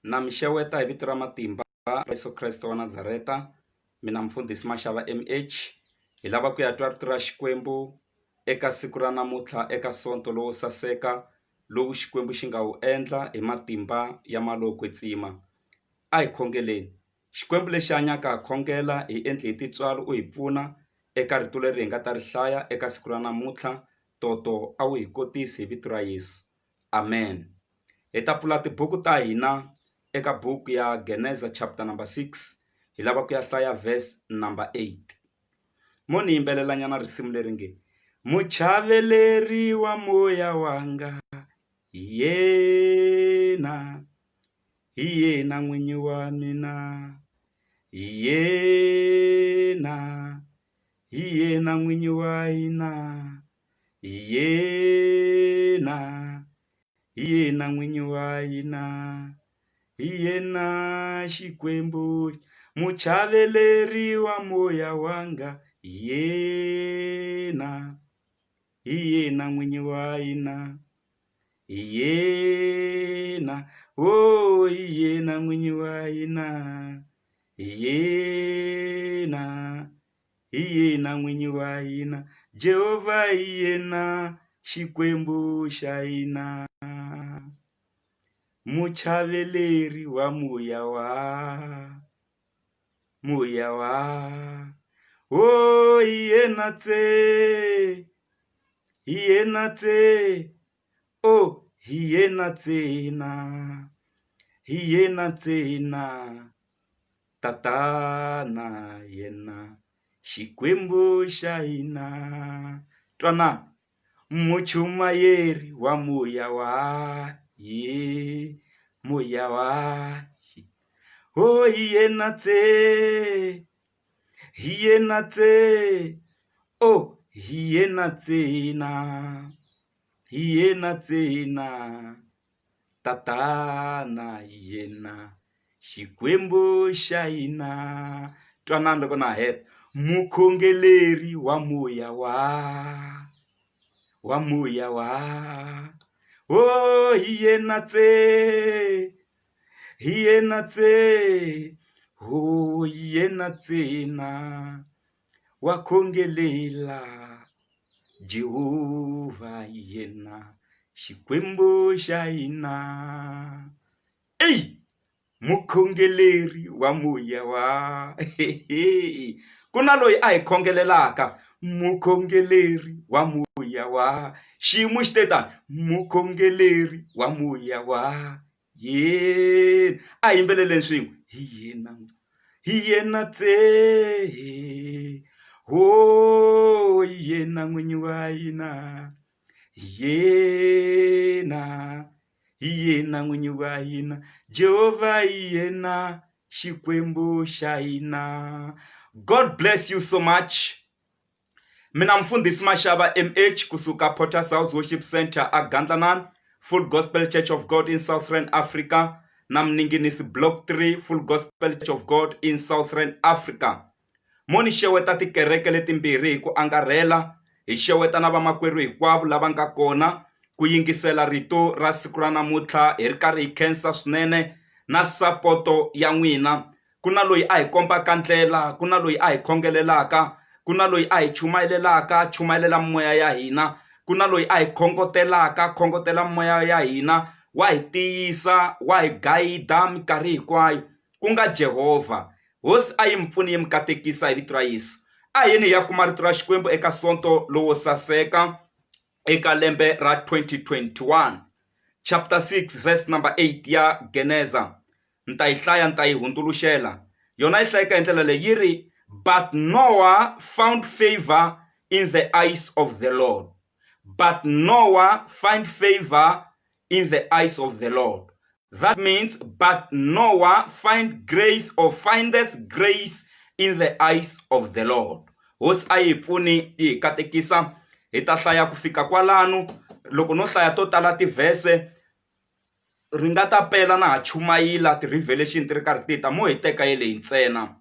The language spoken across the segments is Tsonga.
na mixeweta hi vito ra matimba Yesu Kreste wa Nazareta. Mina mfundhisi Mashava MH. Hi lava ku ya twa rito ra Xikwembu eka siku ra namuntlha eka sonto lowo saseka lowu Xikwembu xi nga wu endla hi matimba ya maloko tsima. A hi khongeleni. Xikwembu lexi hanyaka ha khongela hi endli hi tintswalo u hi pfuna eka rito leri hi nga ta ri hlaya eka siku ra namuntlha. Toto a wu hi kotisi hi vito ra Yesu. Amen. Hi ta pfula tibuku ta hina eka buku ya Geneza chapter number 6. Hi lava ku ya hlaya verse number 8. Mo ni yimbelela nyana risimu leri nge muchaveleri wa moya wanga hi yena n'winyi wa mina, hi yena n'winyi wa hina, hi yena n'winyi wa hina, hi yena Xikwembu muchaveleri wa moya wanga, hi yena n'winyi wa hina, hi yena oh hi yena n'winyi wa hina, hi yena n'winyi wa hina, Jehova hi yena Xikwembu xa hina, muchaveleri wa moya oh hi yena tse oh hi yena ntsena tatana yena Xikwembu xa hina. Twana muchumayeri wa moya oh hi yena tse oh hi yena ntsena tatana yena Xikwembu xa hina. Twanani loko na heta mukhongeleri wa moya oh hi yena tse oh hi yena ntsena wa khongelela Jehova hi yena Xikwembu xa hina. Mukhongeleri wa moya ku na loyi a hi khongelelaka, mukhongeleri wa moya xiyimo xi te tani mukhongeleri wa moya yena. A hi yimbeleleni swin'we hi yena tse oh hi yena n'winyi wa hina, hi yena n'winyi wa hina, Jehova hi yena Xikwembu xa hina. God bless you so much. Mina mfundhisi Mashava MH kusuka Potter's House Worship Center aGandlanan, Full Gospel Church of God in Southern Africa, na mninginisi Block 3 Full Gospel Church of God in Southern Africa. Mo ni xeweta tikereke letimbirhi hi ku angarhela, hi xeweta na vamakwerhu hinkwavo lava nga kona ku yingisela rito ra siku ra namuntlha hi ri karhi hi khensa swinene na sapoto ya n'wina. Ku na loyi a hi kombaka ndlela, ku na loyi a hi khongelelaka, ku na loyi a hi chumayelela moya ya hina, ku na loyi a hi khongotela moya ya hina, wa hi tiyisa, wa hi gayida minkarhi hinkwayo ku nga Jehova. Hosi a yi mpfuni yi mi katekisa hi vito ra Yesu. A yini ya kuma rito ra Xikwembu eka sonto lowo saseka eka lembe ra 2021, chapter 6 verse number 8 ya Geneza. Nta yi hlaya, nta yi hundzuluxela. Yona yi hlayeka hi ndlela leyi, yi ri but Noah found favor in the eyes of the Lord. But Noah find favor in the eyes of the Lord. That means but Noah findeth grace in the eyes of the Lord. Hosi a yi pfuni yi katekisa. Hi ta hlaya ku fika kwalano, loko no hlaya to tala tivhese ri nga ta pela na ha chumayila ti-revelation ti ri karhi ti ta, mo hi teka yi leyi ntsena.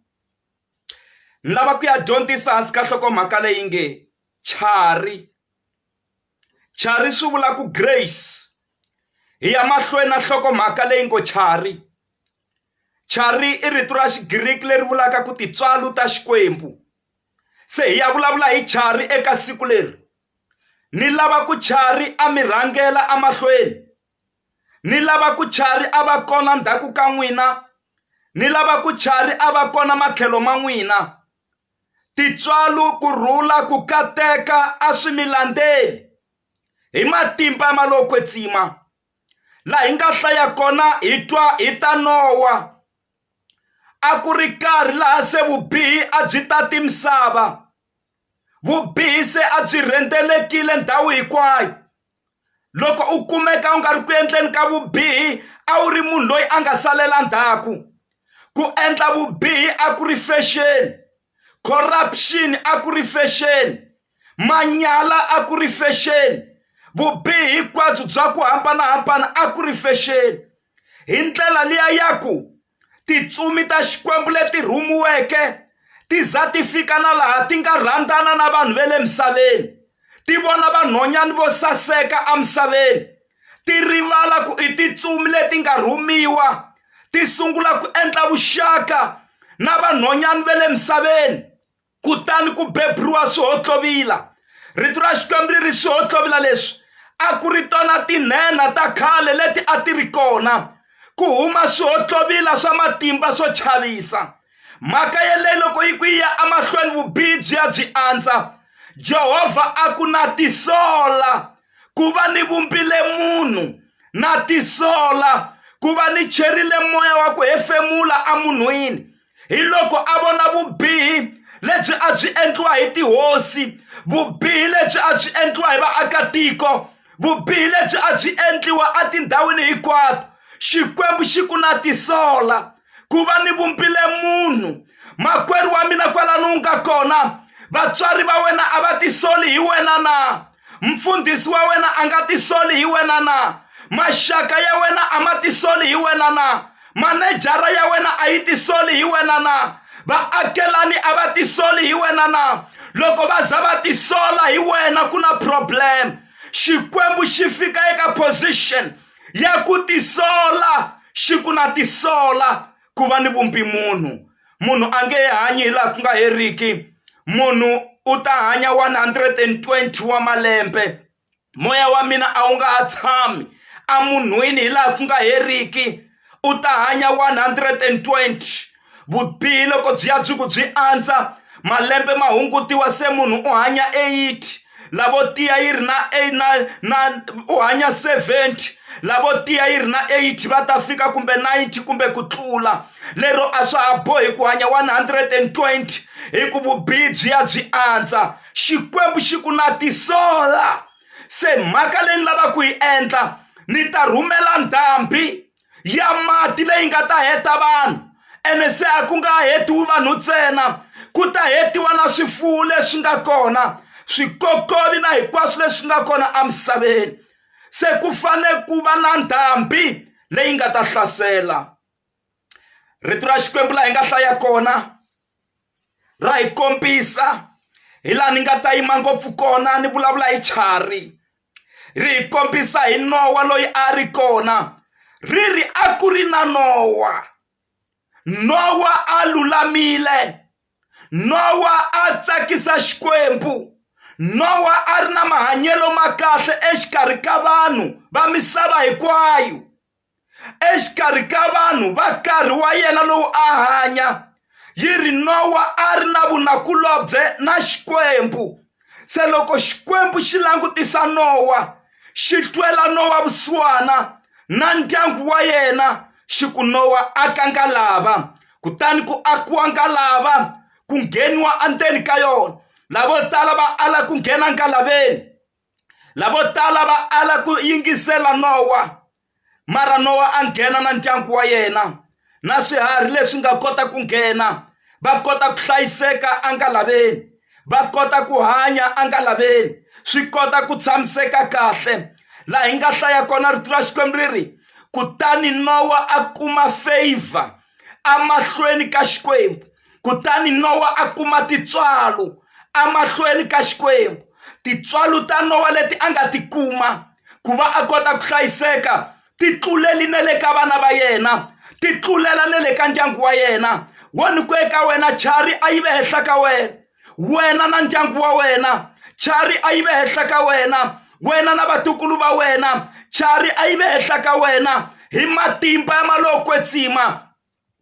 Ni lava ku ya dyondzisa hansi ka nhlokomhaka leyi nge chari. Chari swi vula ku grace. Hi ya mahlweni na nhlokomhaka leyi ngo chari. Chari I rito ra Xigriki leri vulaka ku tintswalo ta Xikwembu. Se hi ya vulavula hi chari eka siku leri. Ni lava ku chari a mi rhangela amahlweni. Ni lava ku chari a va kona ndzhaku ka n'wina. Ni lava ku chari a va kona matlhelo ma n'wina. Tintswalo ku rhula ku kateka a swi mi landzeli hi matimba ma lo kwetsima. Laha hi nga hlaya kona hi twa hi ta Nowa. A ku ri karhi laha se vubihi a byi tati misava. Vubihi se a byi rhendzelekile ndhawu hinkwayo. Loko u kumeka u nga ri ku endleni ka vubihi a wu ri munhu loyi a nga salela ndzhaku. Ku endla vubihi a ku ri fashion. Corruption a ku ri fashion. Manyala a ku ri fashion. Vubihi hinkwabyo bya ku hambanahambana a ku ri fashion. Hi ndlela liya ya ku titsumi ta Xikwembu leti rhumiweke ti za ti fika na laha ti nga rhandzana na vanhu va le misaveni. Ti vona vanhwanyani vo saseka emisaveni. Ti rivala ku I titsumi leti nga rhumiwa. Ti sungula ku endla vuxaka na vanhwanyani va le misaveni. Kutani ku beburiwa swihohlovila. Rito ra Xikwembu ri ri swihohlovila leswi a ku ri tona tinhenha ta khale leti a ti ri kona. Ku huma swihohlovila swa matimba swo chavisa. Mhaka yeleyo loko yi ku ya amahlweni vubihi byi andza. Jehovha a ku na tisola ku va ni vumbile munhu na tisola ku va ni cherile moya wa ku hefemula emunhwini. Hi loko a vona vubihi lebyi a byi endliwa hi tihosi. Vubihi lebyi a byi endliwa hi vaakatiko. Vubihi lebyi a byi endliwa etindhawini hinkwato. Xikwembu xi ku na tisola ku va ni vumbile munhu. Makwerhu wa mina kwalano u nga kona. Vatswari va wena a va tisoli hi wena na? Mfundhisi wa wena a nga tisoli hi wena na? Maxaka ya wena a ma tisoli hi wena na? Manejara ya wena a yi tisoli hi wena na? Vaakelani a va tisoli hi wena na? Loko va za va tisola hi wena ku na problem. Xikwembu xi fika eka position ya ku tisola. Xi ku na tisola ku va ni vumbi munhu. Munhu a nge hanyi hi laha ku nga heriki. Munhu u ta hanya 120 wa malembe. Moya wa mina a wu nga ha tshami emunhwini hi laha ku nga heriki. U ta hanya 120. Vubihi loko byi ya byi ku byi andza malembe ma hungutiwa se munhu u hanya 80. Lavo tiya yi ri na u hanya 70. Lavo tiya yi ri na 80 va ta fika kumbe 90 kumbe ku tlula. Lero a swa ha bohi ku hanya 120 hi ku vubihi byi ya byi andza. Xikwembu xi ku na tisola. Se mhaka leyi ni lava ku yi endla ni ta rhumela ndhambi ya mati leyi nga ta heta vanhu. Ene se a ku nga hetiwi vanhu ntsena. Ku ta hetiwa na swifuwo leswi nga kona. Swikokovi na hinkwaswo leswi nga kona emisaveni. Se ku fanele ku va na ndhambi leyi nga ta hlasela. Rito ra Xikwembu laha hi nga hlaya kona ra hi kombisa hi laha ni nga ta yima ngopfu kona ni vulavula hi chari. Ri hi kombisa hi Nowa loyi a ri kona. Ri a ku ri na Nowa. Nowa a lulamile. Nowa a tsakisa Xikwembu. Nowa a ri na mahanyelo ma kahle exikarhi ka vanhu va misava hinkwayo. Exikarhi ka vanhu va karhi wa yena lowu a hanya. Yi ri Nowa a ri na vunakulobye na Xikwembu. Se loko Xikwembu xi langutisa Nowa, xi twela Nowa vusiwana na ndyangu wa yena, xi ku Nowa aka ngalava. Kutani ku akiwa ngalava ku ngheniwa endzeni ka yona. Lavo tala va ala ku nghena ngalaveni. Lavo tala va ala ku yingisela Nowa. Mara Nowa a nghena na ndyangu wa yena na swiharhi leswi nga kota ku nghena. Va kota ku hlayiseka engalaveni. Va kota ku hanya engalaveni. Swi kota ku tshamiseka kahle. Laha hi nga hlaya kona rito ra Xikwembu ri ri kutani Nowa a kuma favor emahlweni ka Xikwembu. Kutani Nowa a kuma tintswalo emahlweni ka Xikwembu. Tintswalo ta Nowa leti a nga ti kuma ku va a kota ku hlayiseka ti tluleli na le ka vana va yena. ti tlulela le ka ndyangu wa yena. Woni ku eka wena chari a yi ve henhla ka wena na ndyangu wa wena chari a yi ve henhla ka wena na vatukulu va wena chari a yi ve henhla ka wena. Hi matimba ya Malokwetsima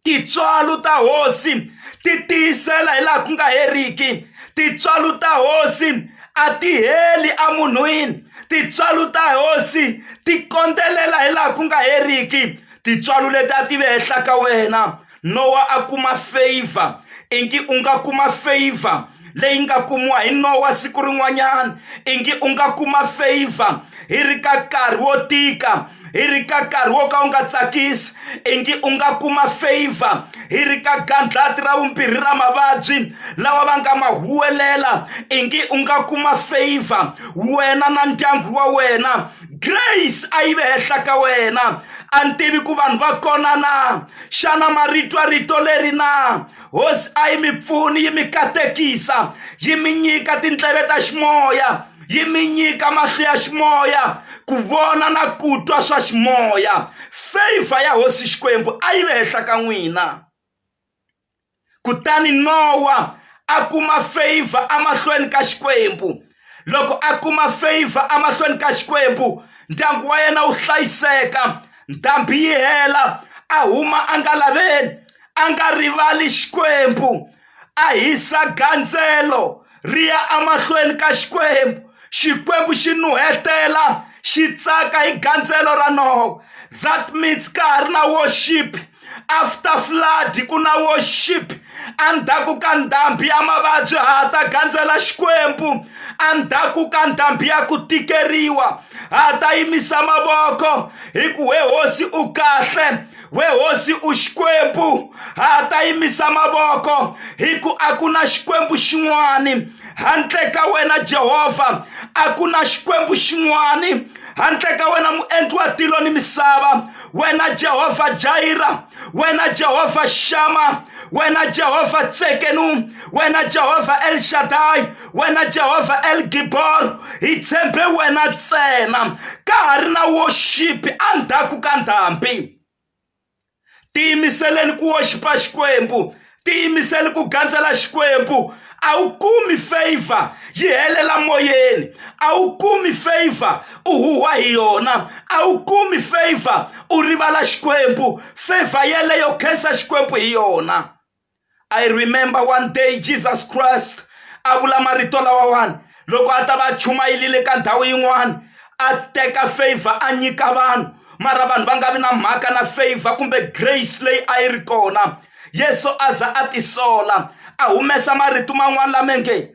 tintswalo ta hosi ti tiyisela hi laha ku nga heriki. Tintswalo ta hosi a ti heli emunhwini. Tintswalo ta hosi ti kondelela hi laha ku nga heriki. Tintswalo leti a ti ve henhla ka wena. Nowa a kuma favor, ingi u nga kuma favor leyi nga kumiwa hi Nowa siku rin'wanyana. Ingi u nga kuma favor hi ri ka nkarhi wo tika, hi ri ka nkarhi wo ka u nga tsakisi. Ingi u nga kuma favor hi ri ka gandlati ra vumbirhi ra mavabyi lawa va nga ma huwelela. Ingi u nga kuma favor wena na ndyangu wa wena. Grace a yi ve henhla ka wena. A ni tivi ku vanhu va kona na, xana rito leri na. Hosi a yi mi pfuni, yi mi katekisa, yi mi nyika tindleve ta ximoya, yi mi nyika mahlo ya ximoya ku vona na ku twa swa ximoya. Favor ya hosi Xikwembu a yi ve henhla ka n'wina. Kutani Nowa a kuma favor emahlweni ka Xikwembu. Loko a kuma favor emahlweni ka Xikwembu, ndyangu wa yena wu hlayiseka. Ndhambi yi hela, a huma a nga laveli, a nga rivali Xikwembu, a hisa gandzelo ri ya emahlweni ka Xikwembu. Xikwembu xi nuhetela, xi tsaka hi gandzelo ra Nowa. That means ka ha ri na worship. After flood ku na worship. Andzhaku ka ndhambi ya mavabyi ha ta gandzela Xikwembu. Andzhaku ka ndhambi ya ku tikeriwa ha ta yimisa mavoko hi ku we hosi u kahle, we hosi u Xikwembu. Ha ta yimisa mavoko hi ku a ku na Xikwembu xin'wani handle ka wena Jehovha. A ku na Xikwembu xin'wani handle ka wena muendli wa tilo ni misava. Wena Jehovha Jaira, wena Jehovha Shama, wena Jehovha Tsekenu, wena Jehovha El Shaddai, wena Jehovha El Gibor. Hi tshembe wena ntsena. Ka ha ri na worship andzhaku ka ndhambi. Tiyimiseleni ku worshipa Xikwembu, tiyimiseli ku gandzela Xikwembu. A wu kumi favor yi helela moyeni, a wu kumi favor u huwa hi yona, a wu kumi favor u rivala Xikwembu. Favor yeleyo khensa Xikwembu hi yona. I remember one day Jesus Christ a vula marito lawawani loko a ta va chumayelile ka ndhawu yin'wana, a teka favor a nyika vanhu, mara vanhu va nga vi na mhaka na favor kumbe grace leyi a yi ri kona. Yesu a za a tisola, a humesa marito man'wana lama nge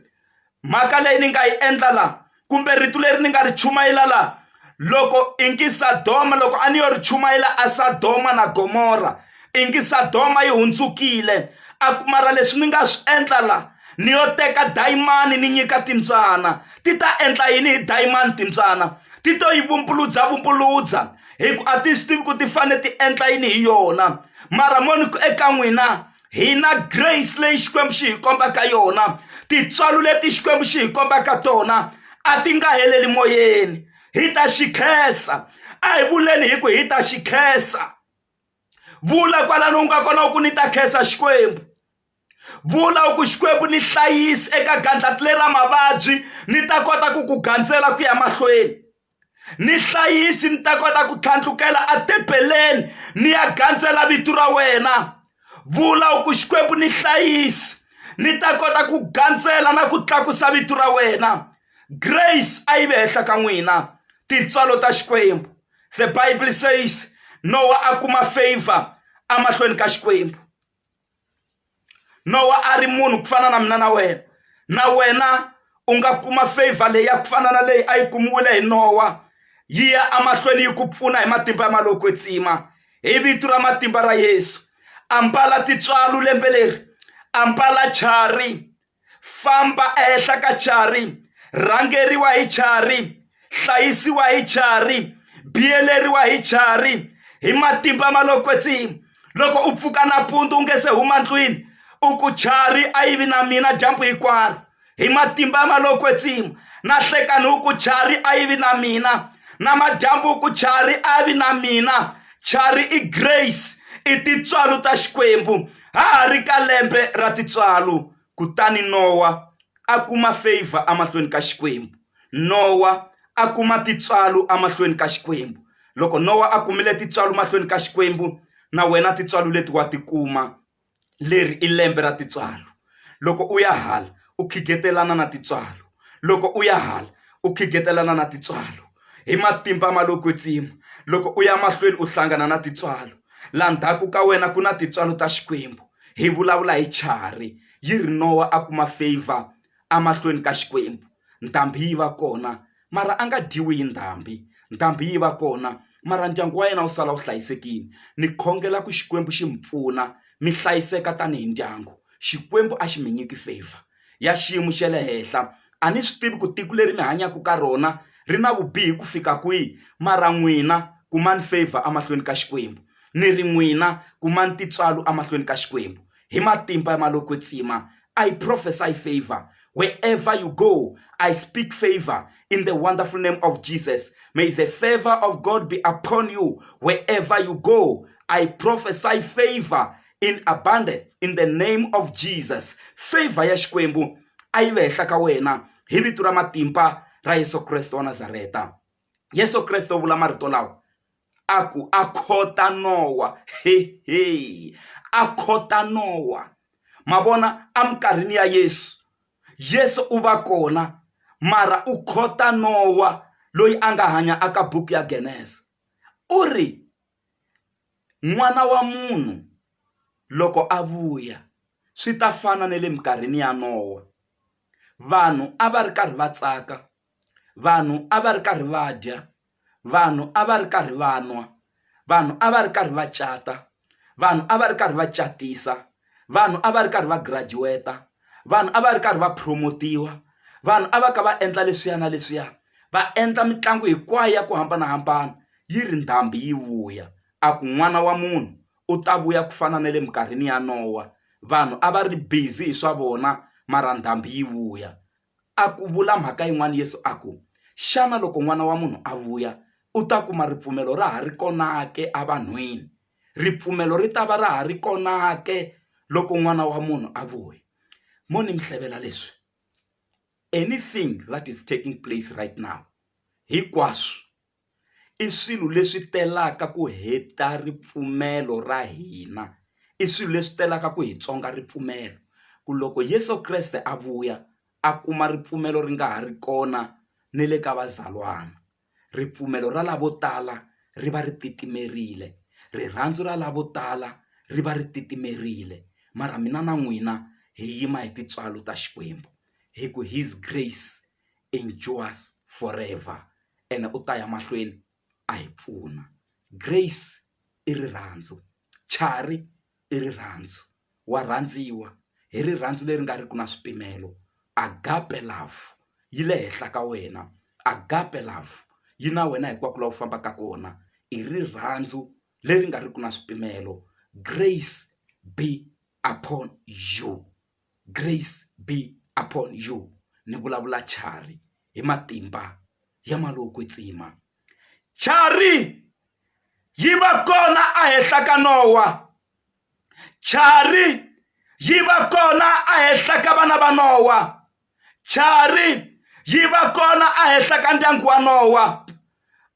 mhaka leyi ni nga yi endla la kumbe rito leri ni nga ri chumayela la, loko ingi Sodoma, loko a ni yo ri chumayela a Sodoma na Gomora, ingi Sodoma yi hundzukile. Mara leswi ni nga swi endla la, ni yo teka dayimani ni nyika timbyana. Ti ta endla yini hi dayimani timbyana? Ti to yi vumbuludza hi ku a ti swi tivi ku ti fanele ti endla yini hi yona. Mara moni eka n'wina hi na grace leyi Xikwembu xi hi kombaka yona. Tintswalo leti Xikwembu xi hi kombaka tona a ti nga heleli moyeni. Hi ta xi khensa. A hi vuleni hi ku hi ta xi khensa. Vula kwalano u nga kona ku ni ta khensa Xikwembu. Vula ku Xikwembu ni hlayisi eka gandlati lera mavabyi, ni ta kota ku gandzela ku ya mahlweni. Ni hlayisi, ni ta kota ku tlhandlukela atempeleni ni ya gandzela vito ra wena. Vula ku Xikwembu ni hlayisi, ni ta kota ku gandzela na ku tlakusa vito ra wena. Grace a yi ve henhla ka n'wina. Tintswalo ta Xikwembu. The Bible says Nowa a kuma favor emahlweni ka Xikwembu. Nowa a ri munhu ku fana na mina na wena. Na wena u nga kuma favor leyi ya ku fana na leyi a yi kumiwile hi Nowa. Yi ya emahlweni yi ku pfuna hi matimba ya Malokwetsima, hi vito ra matimba ra Yesu. Ambala tintswalo lembe leri, ambala chari, famba ehenhla ka chari, rhangeriwa hi chari, hlayisiwa hi chari, biyeleriwa hi chari, hi matimba ya Malokwetsima. Loko u pfuka nampundzu u nge se huma ndlwini, u ku chari a yi vi na mina dyambu hinkwaro, hi matimba ya Malokwetsima. Na hlekani u ku chari a yi vi na mina, na madyambu u ku chari a vi na mina. Chari i grace, I tintswalo ta Xikwembu. Ha ha ri ka lembe ra tintswalo, kutani Nowa a kuma favor emahlweni ka Xikwembu. Nowa a kuma tintswalo emahlweni ka Xikwembu. Loko Nowa a kumile tintswalo mahlweni ka Xikwembu, na wena tintswalo leti wa tikuma. Leri I lembe ra tintswalo. Loko u ya hala u khigetelana na tintswalo. Loko u ya hala u khigetelana na tintswalo. Hi matimba ma lo kwetsima. Loko u ya mahlweni u hlangana na tintswalo. La ndzhaku ka wena ku na tintswalo ta Xikwembu. Hi vulavula hi chari. Yi ri Nowa a kuma favor emahlweni ka Xikwembu. Ndhambi yi va kona, mara a nga dyiwi hi ndhambi. Ndhambi yi va kona, mara ndyangu wa yena wu sala wu hlayisekile. Ni khongela ku Xikwembu xi mi pfuna mi hlayiseka tanihi ndyangu. Xikwembu a xi mi nyiki favor ya xiyimo xa le henhla. A ni swi tivi ku tiko leri mi hanyaka ka rona ri na vubihi ku fika kwihi, mara n'wina kumani favor emahlweni ka Xikwembu. Ni ri n'wina kumani tintswalo emahlweni ka Xikwembu. Hi matimba ma lo kwetsima, I prophesy favor. Wherever you go, I speak favor in the wonderful name of Jesus. May the favor of God be upon you. Wherever you go, I prophesy favor in abundance in the name of Jesus. Favor ya Xikwembu a yi ve henhla ka wena hi vito ra matimba ra Yesu Kreste wa Nazareta. Yesu Kreste u vula marito lawa aku a khota Nowa. A khota Nowa. Mavona amkarhini ya Yesu u va kona, mara u khota Nowa loyi a nga hanya aka buku ya Genesis. U ri n'wana wa munhu loko a vuya swi ta fana na le minkarhini ya Nowa. Vanhu a va ri karhi va tsaka, vanhu a va ri karhi va dya, vanhu a va ri karhi va nwa, vanhu a va ri karhi va cata, vanhu a va ri karhi va catisa, vanhu a va ri karhi va graduate, vanhu a va ri karhi va promotiwa, vanhu a va ka va endla leswiya na leswiya, va endla mitlangu hinkwayo ya ku hambanahambana. Yi ri ndhambi yi vuya, a ku n'wana wa munhu u ta vuya ku fana na le minkarhini ya Nowa. Vanhu a va ri busy hi swa vona, mara ndhambi yi vuya. A ku vula mhaka yin'wana Yesu a ku xana loko n'wana wa munhu a vuya u ta kuma ripfumelo ra ha ri kona ke evanhwini? Ripfumelo ri ta va ra ha ri kona ke loko n'wana wa munhu a vuya? Mo ni mi hlevela leswi, anything that is taking place right now, hinkwaswo I swilo leswi telaka ku heta ripfumelo ra hina. I swilo leswi telaka ku hi tsonga ripfumelo. Ku loko Yesu Kreste a vuya a kuma ripfumelo ri nga ha ri kona ni le ka vazalwana. Ripfumelo ra lavo tala ri va ri titimerile, rirhandzu ra lavo tala ri va ri titimerile. Mara mina na n'wina hi yima hi tintswalo ta Xikwembu, hi ku His grace endures forever, ene u ta ya mahlweni a hi pfuna. Grace I rirhandzu, chari I rirhandzu, wa rhandziwa hi rirhandzu leri nga riki na swipimelo. Agape love yi le henhla ka wena, agape love yi na wena hinkwako laha u fambaka kona. I rirhandzu leri nga riki na swipimelo. Grace be upon you, grace be upon you. Ni vulavula chari hi matimba ya malo kwetsima. Chari yi va kona ehenhla ka Nowa. Chari yi va kona ehenhla ka vana va Nowa. Chari yi va kona ehenhla ka ndyangu wa Nowa.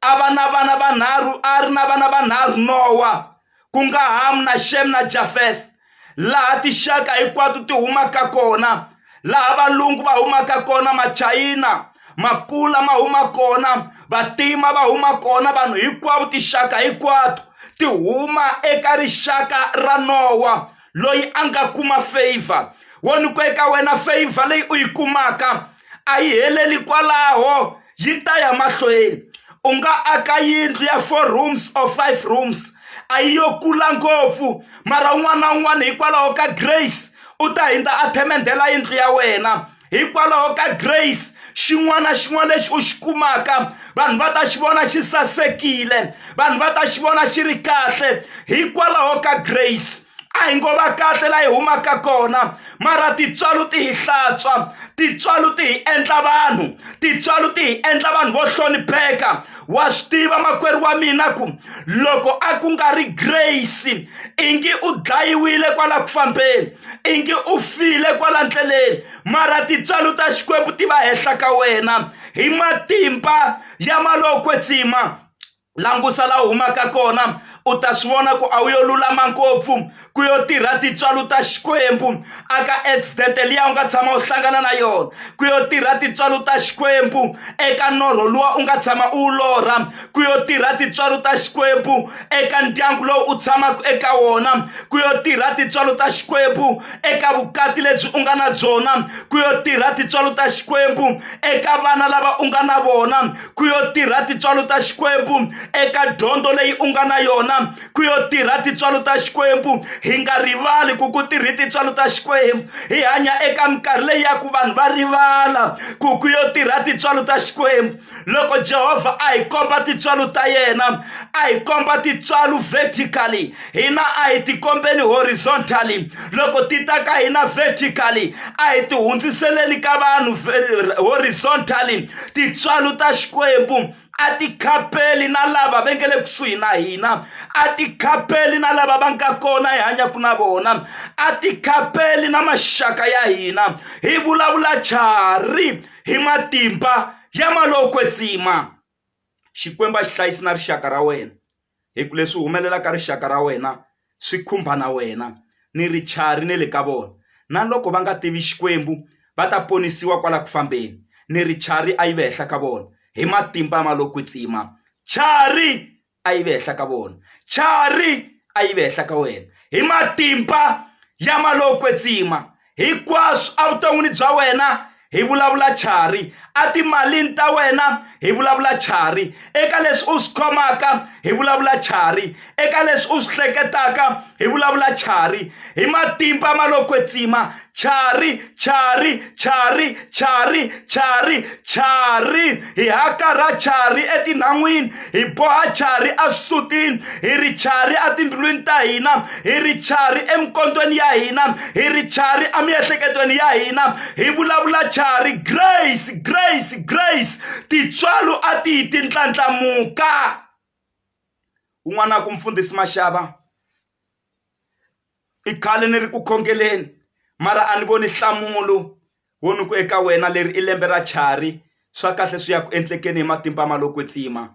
A ri na vana vanharhu Nowa, ku nga Ham na Shem na Jafeth. Laha tixaka hinkwato ti humaka kona, laha valungu va humaka kona, machayina, mapula ma huma kona, vatima va huma kona, vanhu hinkwavo tixaka hinkwato ti huma eka rixaka ra Nowa loyi a nga kuma favor. Woni ku eka wena favor leyi u yi kumaka a yi heleli kwalaho, yi ta ya mahlweni. U nga aka yindlu ya 4 rooms or 5 rooms, a yi yo kula ngopfu, mara un'wana na un'wana hikwalaho ka grace u ta hindza a themendela yindlu ya wena. Hikwalaho ka grace xin'wana na xin'wana lexi u xi kumaka vanhu va ta xi vona xi sasekile, vanhu va ta xi vona xi ri kahle hikwalaho ka grace. A hi ngo va kahle la hi humaka kona, mara tintswalo ti hi hlantswa, tintswalo ti hi endla vanhu, tintswalo ti hi endla vanhu vo hlonipheka. wa swi tiva makwerhu wa mina ku loko a ku nga ri grace ingi u dlayiwile kwala ku fambeni, ingi u file kwala ndleleni, mara tintswalo ta Xikwembu ti va henhla ka wena hi matimba ya Malokwetsima. Langusa la humaka kona u ta swi vona ku a wu yo lulama ngopfu ku yo tirha tintswalo ta Xikwembu aka accident liya u nga tshama u hlangana na yona, ku yo tirha tintswalo ta Xikwembu eka norho luwa u nga tshama u lorha, ku yo tirha tintswalo ta Xikwembu eka ndyangu lowu u tshamaka eka wona, ku yo tirha tintswalo ta Xikwembu eka vukati lebyi u nga na byona, ku yo tirha tintswalo ta Xikwembu eka vana lava u nga na vona, ku yo tirha tintswalo ta Xikwembu eka dyondzo leyi u nga na yona, ku yo tirha tintswalo ta Xikwembu. Hi nga rivali ku ku tirhi tintswalo ta Xikwembu, hi hanya eka minkarhi leyi ya ku vanhu va rivala ku yo tirha tintswalo ta Xikwembu. Loko Jehovah a hi komba tintswalo ta yena, a hi komba tintswalo vertically, hina a hi ti kombeni horizontally. Loko ti ta ka hina vertically a hi ti hundziseleni ka vanhu horizontally. Tintswalo ta Xikwembu a ti khapeli na lava va nge le kusuhi na hina, a ti khapeli na lava va nga kona hi hanyaku na vona, a ti khapeli na maxaka ya hina. Hi vulavula chari hi matimba ya Malokwetsima. Xikwembu a xi hlayisi na rixaka ra wena, hi ku leswi humelelaka rixaka ra wena swi khumba na wena ni ri chari ne le ka vona. Na loko va nga tivi Xikwembu va ta ponisiwa kwala ku fambeni, ni ri chari a yi ve henhla ka vona hi matimba ya Malokwetsima. Chari a yi ve henhla ka vona, chari a yi ve henhla ka wena hi matimba ya Malokwetsima. Hinkwaswo a vuton'wini bya wena hi vulavula chari, a timalini ta wena hi vulavula chari, eka leswi u swi khomaka hi vulavula chari, eka leswi u swi hleketaka hi vulavula chari hi matimba Malokwetsima. Chari chari chari chari chari chari, hi hakara chari etinhan'wini, hi boha chari aswisutini, hi ri chari atimbilwini ta hina, hi ri chari emikontweni ya hina, hi ri chari amiehleketweni ya hina, hi vulavula chari. Grace grace grace, tintswalo a ti ti ndlandlamuka. Un'wana ku Mfundhisi Mashava, i khale ni ri ku khongeleni mara a ni voni nhlamulo wo ni ku eka wena leri i lembe ra chari. Swa kahle swi ya ku endlekeni hi matimba Malokwetsima.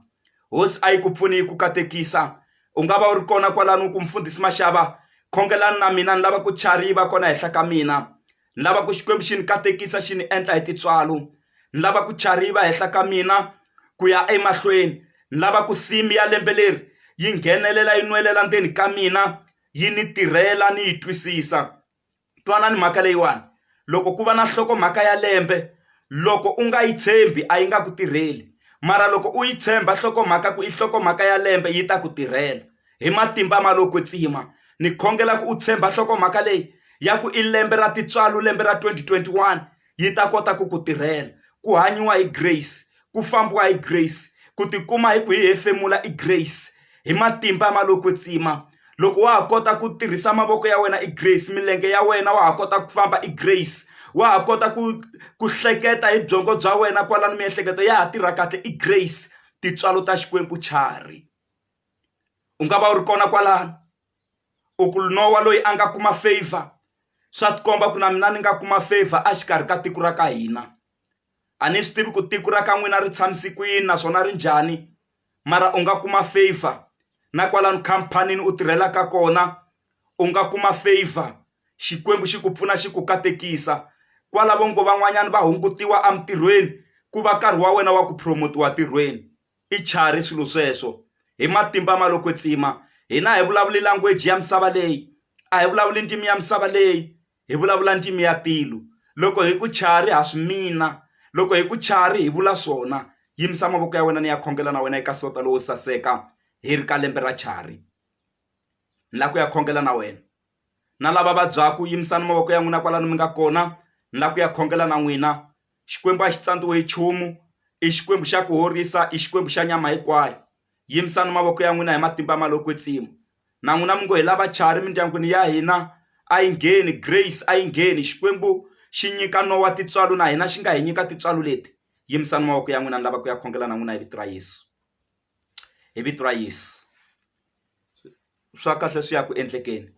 Hosi a yi ku pfuni yi ku katekisa. U nga va u ri kona kwalano ku Mfundhisi Mashava, khongelani na mina ni lava ku chari yi va kona henhla ka mina, ni lava ku Xikwembu xi ni katekisa xi ni endla hi tintswalo, ni lava ku chari yi va henhla ka mina ku ya emahlweni, ni lava ku theme ya lembe leri yi nghenelela yi nwelela ndzeni ka mina, yi ni tirhela ni yi twisisa. Twanani mhaka leyiwani, loko ku va na nhlokomhaka ya lembe, loko u nga yi tshembi a yi nga ku tirheli, mara loko u yi tshemba nhlokomhaka ku i nhlokomhaka ya lembe yi ta ku tirhela hi matimba Malokwetsima. Ni khongela ku u tshemba nhlokomhaka leyi ya ku i lembe ra tintswalo, lembe ra 2021 yi ta kota ku ku tirhela, ku hanyiwa hi grace, ku fambiwa hi grace, ku tikuma hi ku hi hefemula i grace hi matimba Malokwetsima. Loko wa ha kota ku tirhisa mavoko ya wena i grace, milenge ya wena wa ha kota ku famba i grace, wa ha kota ku hleketa hi byongo bya wena kwalani miehleketo ya ha tirha kahle i grace. Tintswalo ta Xikwembu chari. U nga va u ri kona kwalano u ku Nowa loyi a nga kuma favor, swa tikomba ku na mina ni nga kuma favor a xikarhi ka tiko ra ka hina. A ni swi tivi ku tiko ra ka n'wina ri tshamisi kwini naswona ri njhani, mara u nga kuma favor na kwalano khampanini u tirhelaka kona u nga kuma favor. Xikwembu xi ku pfuna xi ku katekisa. Kwalavo ngo van'wanyana va hungutiwa emitirhweni ku va nkarhi wa wena wa ku promotiwa tirhweni. I chari swilo sweswo hi matimba Malokwetsima. Hina hi vulavuli language ya misava leyi, a hi vulavuli ndimi ya misava leyi, hi vulavula ndimi ya tilo. Loko hi ku chari ha swi mina, loko hi ku chari hi vula swona. Yimisa mavoko ya wena ni ya khongela na wena eka sota lowo saseka hi ri ka lembe ra chari. Ni la ku ya khongela na wena na lava vabyaku, yimisani mavoko ya n'wina kwalano mi nga kona, ni la ku ya khongela na n'wina. Xikwembu a xi tsandziwi hi nchumu, i Xikwembu xa ku horisa, i Xikwembu xa nyama hinkwayo. Yimisani mavoko ya n'wina hi matimba Malokwetsima. Na n'wina mi ngo hi lava chari mindyangwini ya hina, a yi ngheni grace, a yi ngheni. Xikwembu xi nyika Nowa tintswalo na hina xi nga hi nyika tintswalo leti. Yimisani mavoko ya n'wina ni lava ku ya khongela na n'wina hi vito ra Yesu. hi vito ra Yesu. Swa kahle swi ya ku endlekeni.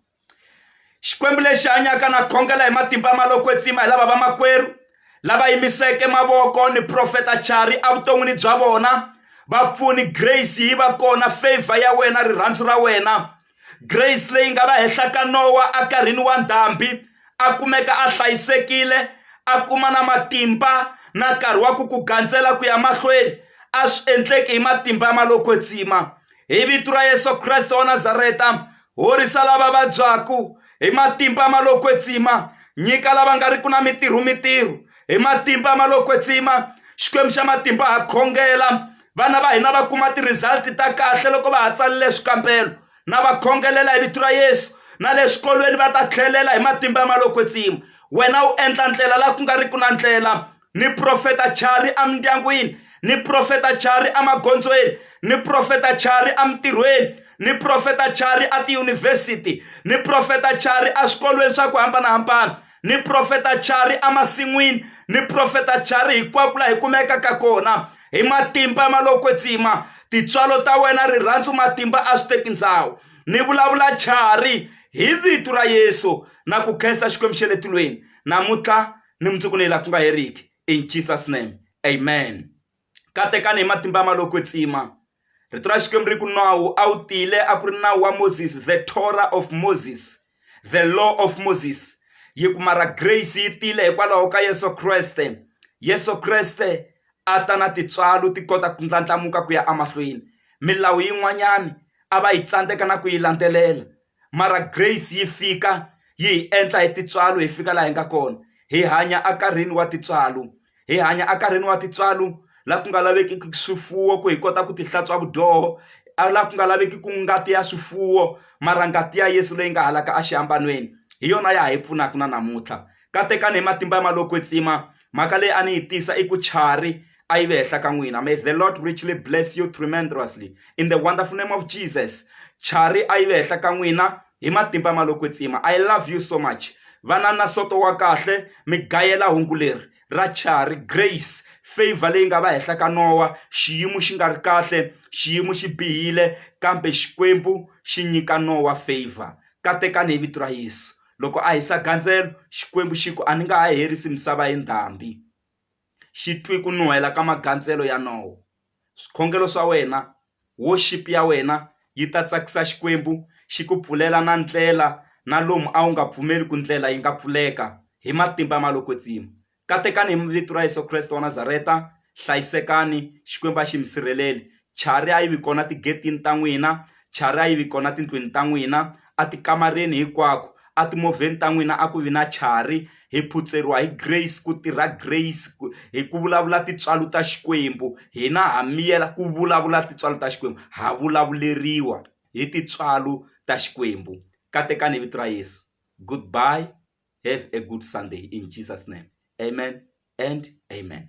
Xikwembu lexi hanyaka na khongela hi matimba ma lo kwetsima hi lava va makwerhu lava yimiseke mavoko ni Profeta Chari evuton'wini bya vona. Vapfuni grace yi va kona, favor ya wena, rirhandzu ra wena, grace leyi nga va henhla ka Nowa enkarhini wa ndhambi, a kumeka a hlayisekile, a kuma na matimba na nkarhi wa ku gandzela ku ya mahlweni, a swi endleki hi matimba ma lo kwetsima. Hi vito ra Yesu Kreste wa Nazareta, horisa lava vabyaku hi matimba ma lo kwetsima, nyika lava nga ri ku na mintirho hi matimba ma lo kwetsima. Xikwembu xa matimba ha khongela vana va hina va kuma ti-result ta kahle loko va ha tsalile swikambelo, na va khongelela hi vito ra Yesu, na le swikolweni va ta tlhelela hi matimba ma lo kwetsima. Wena u endla ndlela laha ku nga ri ku na ndlela, ni Profeta Chari emindyangwini, ni Profeta Chari emagondzweni, ni Profeta Chari emintirhweni, ni Profeta Chari a tiyunivhesiti, ni Profeta Chari eswikolweni swa ku hambanahambana, ni Profeta Chari emasin'wini, ni Profeta Chari hinkwako laha hi kumekaka kona hi matimba ma lo kwetsima. Tintswalo ta wena, rirhandzu, matimba a swi teki ndhawu. Ni vulavula Chari hi vito ra Yesu na ku khensa Xikwembu xa le tilweni namuntlha ni mundzuku ni laha ku nga heriki. In Jesus name, amen. Katekani hi matimba ma lo kwetsima. Rito ra Xikwembu ri ku nawu a wu tile, a ku ri nawu wa Moses, the Torah of Moses, the law of Moses. Yi ku mara grace yi tile hikwalaho ka Yesu Kreste. Yesu Kreste a ta na tintswalo ti kota ku ndlandlamuka ku ya emahlweni. Milawu yin'wanyani a va yi tsandzeka na ku yi landzelela, mara grace yi fika yi hi endla hi tintswalo hi fika laha hi nga kona. Hi hanya enkarhini wa tintswalo, hi hanya enkarhini wa tintswalo laha ku nga laveki swifuwo ku hi kota ku ti hlantswa vudyoho, laha ku nga laveki ku ngati ya swifuwo, mara ngati ya Yesu leyi nga halaka exihambanweni hi yona ya hi pfunaka na namuntlha. Katekani hi matimba ma lo kwetsima. Mhaka leyi a ni yi tisa i ku Chari a yi ve henhla ka n'wina. May the Lord richly bless you tremendously in the wonderful name of Jesus. Chari a yi ve henhla ka n'wina hi matimba ma lo kwetsima. I love you so much. Vana na soto wa kahle, mi gayela hungu leri ra Chari, grace, favor leyi nga va henhla ka Nowa. Xiyimo xi nga ri kahle, xiyimo xi bihile, kambe Xikwembu xi nyika Nowa favor. Katekani hi vito ra Yesu. Loko a hisa gandzelo, Xikwembu xi ku a ni nga ha herisi misava hi ndhambi. Xi twi ku nuhela ka magandzelo ya Nowa. Swikhongelo swa wena, worship ya wena yi ta tsakisa Xikwembu, xi ku pfulela na ndlela na lomu a wu nga pfumeli ku ndlela yi nga pfuleka hi matimba ma lo kwetsima. Katekani hi vito ra Yesu Kreste wa Nazareta, hlayisekani, Xikwembu a xi mi sirheleli. Chari a yi vi kona tigetini ta n'wina, Chari a yi vi kona tindlwini ta n'wina, a tikamareni hinkwako, a timovheni ta n'wina a ku vi na Chari. Hi phutseriwa hi grace, ku tirha grace, hi ku vulavula tintswalo ta Xikwembu. Hina ha miyela ku vulavula tintswalo ta Xikwembu, ha vulavuleriwa hi tintswalo ta Xikwembu. Katekani hi vito ra Yesu. Goodbye, have a good Sunday in Jesus name. Amen and amen.